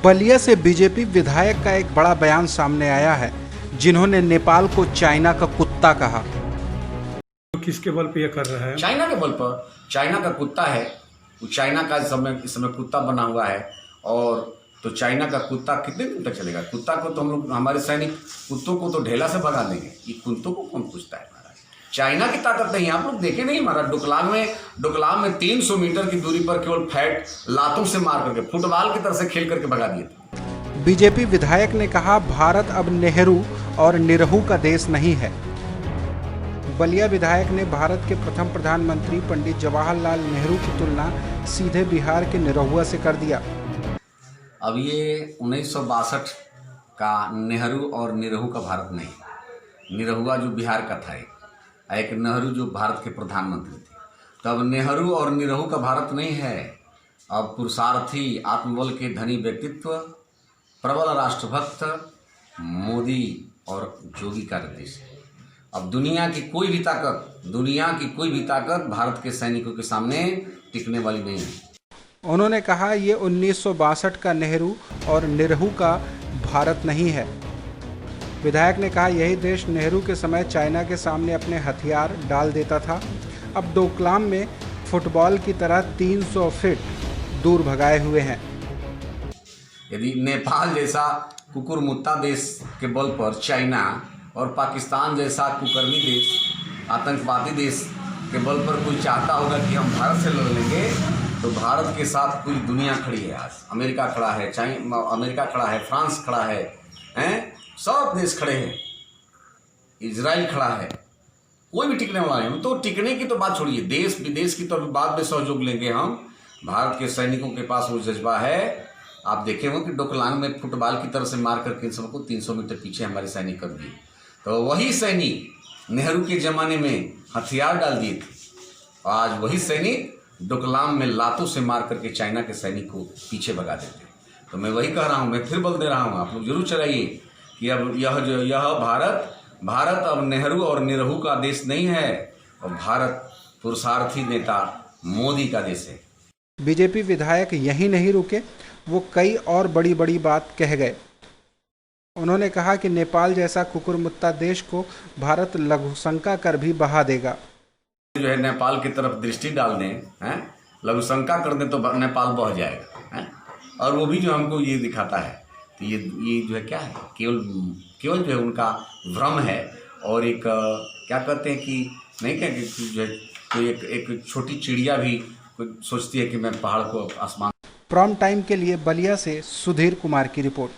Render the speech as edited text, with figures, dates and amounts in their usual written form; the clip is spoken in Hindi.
बलिया से बीजेपी विधायक का एक बड़ा बयान सामने आया है, जिन्होंने नेपाल को चाइना का कुत्ता कहा। तो किसके बल पे ये कर रहा है? चाइना के बल पर। चाइना का कुत्ता है वो, चाइना का इस समय कुत्ता बना हुआ है। और तो चाइना का कुत्ता कितने दिन तक चलेगा? कुत्ता को तो हम लोग, हमारे सैनिक कुत्तों को तो ढेला से भगा देंगे, ये कुत्तों को कौन पूछता है? महाराज चाइना की ताकत नहीं, आप लोग देखे नहीं महाराज, डोकलाम में 300 मीटर की दूरी पर केवल फैट लातों से मार करके फुटबॉल की तरह से खेल करके भगा दिए थे। बीजेपी विधायक ने कहा, भारत अब नेहरू और निरहू का देश नहीं है। बलिया विधायक ने भारत के प्रथम प्रधानमंत्री पंडित जवाहरलाल नेहरू की तुलना सीधे बिहार के निरहुआ से कर दिया। अब ये 1962 का नेहरू और निरहू का भारत नहीं, निरहुआ जो बिहार का था एक नेहरू जो भारत के प्रधानमंत्री थे। तब नेहरू और निरहू का भारत नहीं है। अब पुरुषार्थी, आत्मबल के धनी व्यक्तित्व, प्रबल राष्ट्रभक्त मोदी और योगी का देश है। अब दुनिया की कोई भी ताकत भारत के सैनिकों के सामने टिकने वाली नहीं है। उन्होंने कहा, ये 1962 का नेहरू और निरहू का भारत नहीं है। विधायक ने कहा, यही देश नेहरू के समय चाइना के सामने अपने हथियार डाल देता था। अब डोकलाम में फुटबॉल की तरह 300 फीट दूर भगाए हुए हैं। यदि नेपाल जैसा कुकुरमुत्ता देश के बल पर चाइना और पाकिस्तान जैसा कुकर्मी देश, आतंकवादी देश के बल पर कोई चाहता होगा कि हम भारत से लड़ लेंगे, तो भारत के साथ पूरी दुनिया खड़ी है। आज अमेरिका खड़ा है, अमेरिका खड़ा है, फ्रांस खड़ा है, सब देश खड़े हैं, इजराइल खड़ा है, कोई भी टिकने वाला नहीं। तो टिकने की तो बात छोड़िए, देश विदेश की तो बाद में सहयोग लेंगे हम। भारत के सैनिकों के पास वो जज्बा है। आप देखे हो कि डोकलाम में फुटबॉल की तरह से मार करके इन सबको 300 मीटर पीछे हमारे सैनिक कर दिए। तो वही सैनिक नेहरू के ज़माने में हथियार डाल दिए थे, आज वही सैनिक डोकलाम में लातों से मार करके चाइना के सैनिक को पीछे भगा देते। तो मैं वही कह रहा हूँ, मैं फिर बल दे रहा हूँ, आप लोग जरूर चलाइए कि अब यह भारत अब नेहरू और निरहू का देश नहीं है, और भारत पुरुषार्थी नेता मोदी का देश है। बीजेपी विधायक यही नहीं रुके, वो कई और बड़ी बड़ी बात कह गए। उन्होंने कहा कि नेपाल जैसा कुकुरमुत्ता देश को भारत लघुशंका कर भी बहा देगा। जो है नेपाल की तरफ दृष्टि डाल दें, लघुशंका कर दें तो नेपाल बह जाएगा, और वो भी जो हमको ये दिखाता है, तो ये जो है क्या है, केवल जो है उनका भ्रम है। और एक क्या कहते हैं कि नहीं क्या कि जो है कोई एक छोटी चिड़िया भी सोचती है कि मैं पहाड़ को आसमान। प्राइम टाइम के लिए बलिया से सुधीर कुमार की रिपोर्ट।